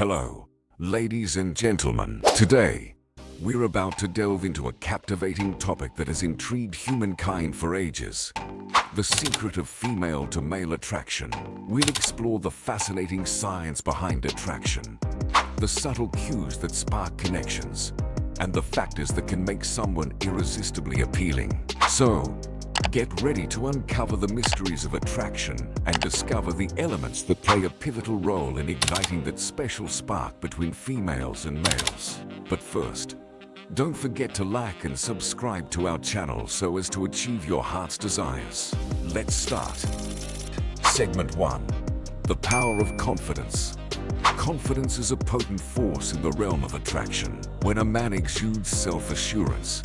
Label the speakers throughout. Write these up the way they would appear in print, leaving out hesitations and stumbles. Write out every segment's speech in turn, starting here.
Speaker 1: Hello, ladies and gentlemen. Today, we're about to delve into a captivating topic that has intrigued humankind for ages. The secret of female-to-male attraction. We'll explore the fascinating science behind attraction, the subtle cues that spark connections, and the factors that can make someone irresistibly appealing. So, get ready to uncover the mysteries of attraction and discover the elements that play a pivotal role in igniting that special spark between females and males. But first, don't forget to like and subscribe to our channel so as to achieve your heart's desires. Let's start. Segment 1. The power of confidence. Confidence is a potent force in the realm of attraction. When a man exudes self-assurance,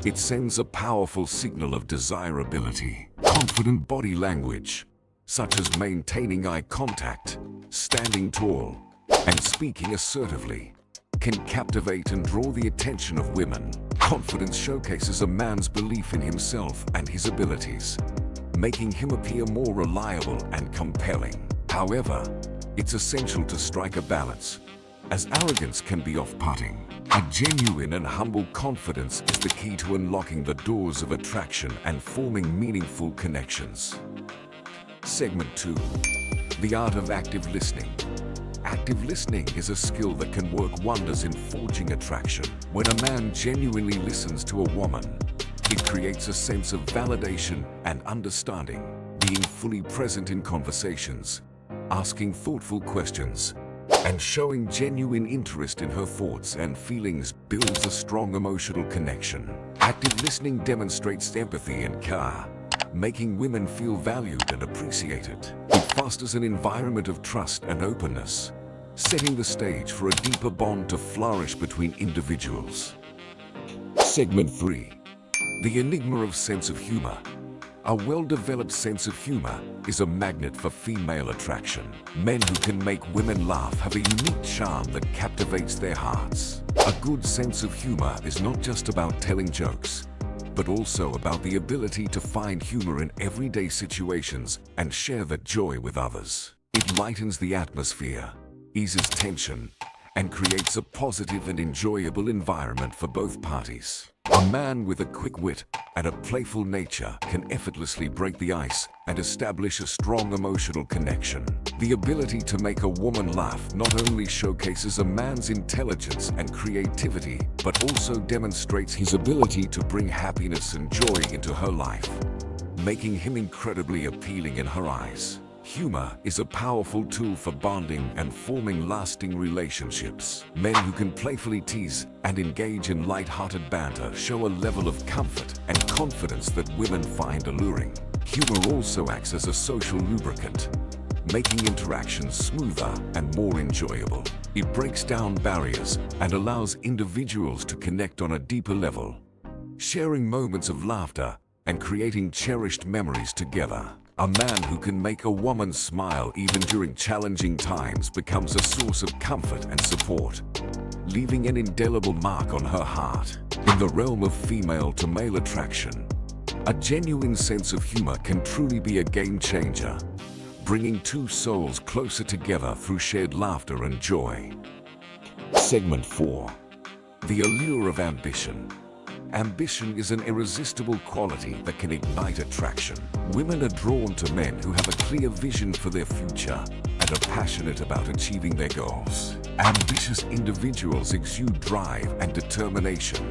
Speaker 1: it sends a powerful signal of desirability. Confident body language, such as maintaining eye contact, standing tall, and speaking assertively, can captivate and draw the attention of women. Confidence showcases a man's belief in himself and his abilities, making him appear more reliable and compelling. However, it's essential to strike a balance, as arrogance can be off-putting. A genuine and humble confidence is the key to unlocking the doors of attraction and forming meaningful connections. Segment 2. The art of active listening. Active listening is a skill that can work wonders in forging attraction. When a man genuinely listens to a woman, it creates a sense of validation and understanding. Being fully present in conversations, asking thoughtful questions, and showing genuine interest in her thoughts and feelings builds a strong emotional connection. Active listening demonstrates empathy and care, making women feel valued and appreciated. It fosters an environment of trust and openness, setting the stage for a deeper bond to flourish between individuals. Segment 3. The enigma of sense of humor. A well-developed sense of humor is a magnet for female attraction. Men who can make women laugh have a unique charm that captivates their hearts. A good sense of humor is not just about telling jokes, but also about the ability to find humor in everyday situations and share that joy with others. It lightens the atmosphere, eases tension, and creates a positive and enjoyable environment for both parties. A man with a quick wit and a playful nature can effortlessly break the ice and establish a strong emotional connection. The ability to make a woman laugh not only showcases a man's intelligence and creativity, but also demonstrates his ability to bring happiness and joy into her life, making him incredibly appealing in her eyes. Humor is a powerful tool for bonding and forming lasting relationships. Men who can playfully tease and engage in light-hearted banter show a level of comfort and confidence that women find alluring. Humor also acts as a social lubricant, making interactions smoother and more enjoyable. It breaks down barriers and allows individuals to connect on a deeper level, sharing moments of laughter and creating cherished memories together. A man who can make a woman smile even during challenging times becomes a source of comfort and support, leaving an indelible mark on her heart. In the realm of female-to-male attraction, a genuine sense of humor can truly be a game changer, bringing two souls closer together through shared laughter and joy. Segment 4. The allure of ambition. Ambition is an irresistible quality that can ignite attraction. Women are drawn to men who have a clear vision for their future and are passionate about achieving their goals. Ambitious individuals exude drive and determination,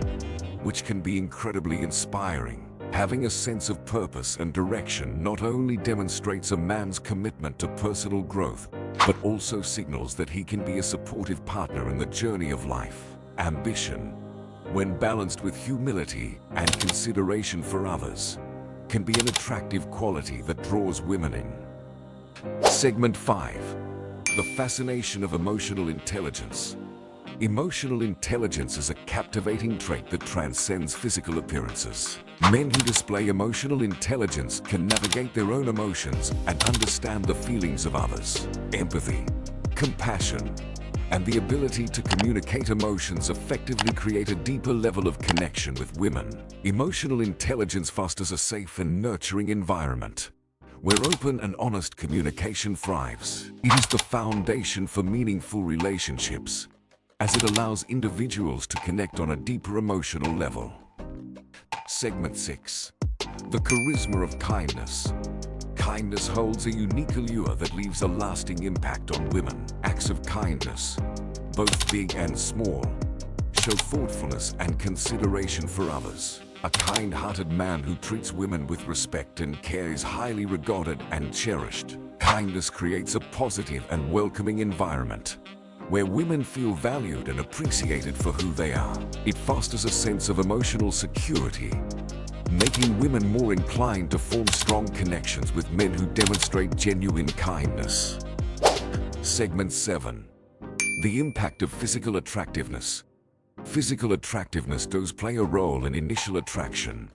Speaker 1: which can be incredibly inspiring. Having a sense of purpose and direction not only demonstrates a man's commitment to personal growth, but also signals that he can be a supportive partner in the journey of life. Ambition, when balanced with humility and consideration for others, can be an attractive quality that draws women in. Segment 5. The fascination of emotional intelligence. Emotional intelligence is a captivating trait that transcends physical appearances. Men who display emotional intelligence can navigate their own emotions and understand the feelings of others. Empathy, compassion, and the ability to communicate emotions effectively create a deeper level of connection with women. Emotional intelligence fosters a safe and nurturing environment, where open and honest communication thrives. It is the foundation for meaningful relationships, as it allows individuals to connect on a deeper emotional level. Segment 6. The charisma of kindness. Kindness holds a unique allure that leaves a lasting impact on women. Acts of kindness, both big and small, show thoughtfulness and consideration for others. A kind-hearted man who treats women with respect and care is highly regarded and cherished. Kindness creates a positive and welcoming environment, where women feel valued and appreciated for who they are. It fosters a sense of emotional security, making women more inclined to form strong connections with men who demonstrate genuine kindness. Segment 7. The impact of physical attractiveness. Physical attractiveness does play a role in initial attraction,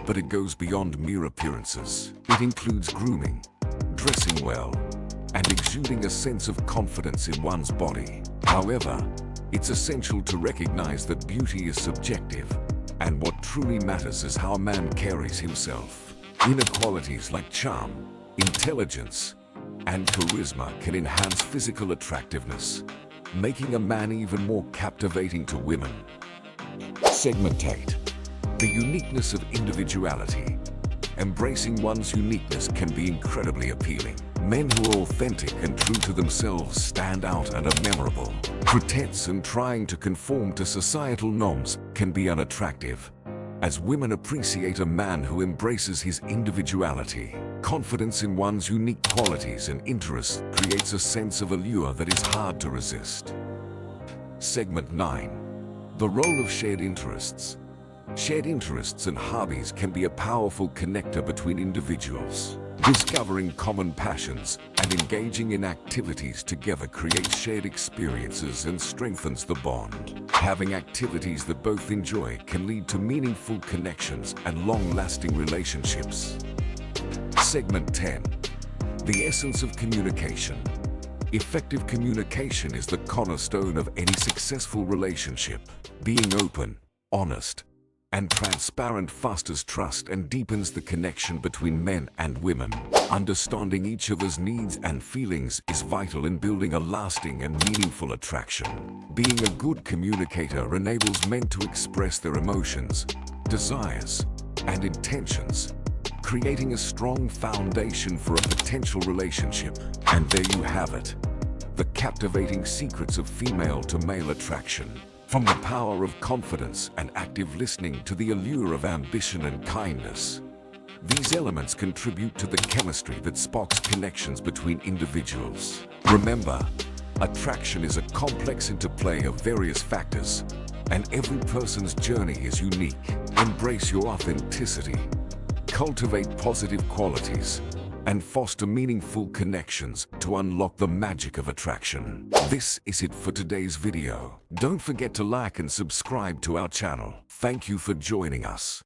Speaker 1: but it goes beyond mere appearances. It includes grooming, dressing well, and exuding a sense of confidence in one's body. However, it's essential to recognize that beauty is subjective, and what truly matters is how a man carries himself. Inner qualities like charm, intelligence, and charisma can enhance physical attractiveness, making a man even more captivating to women. Segment 8. The uniqueness of individuality. Embracing one's uniqueness can be incredibly appealing. Men who are authentic and true to themselves stand out and are memorable. Pretense and trying to conform to societal norms can be unattractive, as women appreciate a man who embraces his individuality. Confidence in one's unique qualities and interests creates a sense of allure that is hard to resist. Segment 9. The role of shared interests. Shared interests and hobbies can be a powerful connector between individuals. Discovering common passions and engaging in activities together creates shared experiences and strengthens the bond. Having activities that both enjoy can lead to meaningful connections and long-lasting relationships. Segment 10. The essence of communication. Effective communication is the cornerstone of any successful relationship. Being open, honest, and transparent fosters trust and deepens the connection between men and women. Understanding each other's needs and feelings is vital in building a lasting and meaningful attraction. Being a good communicator enables men to express their emotions, desires, and intentions, creating a strong foundation for a potential relationship. And there you have it, the captivating secrets of female to male attraction. From the power of confidence and active listening to the allure of ambition and kindness, these elements contribute to the chemistry that sparks connections between individuals. Remember, attraction is a complex interplay of various factors, and every person's journey is unique. Embrace your authenticity, cultivate positive qualities, and foster meaningful connections to unlock the magic of attraction. This is it for today's video. Don't forget to like and subscribe to our channel. Thank you for joining us.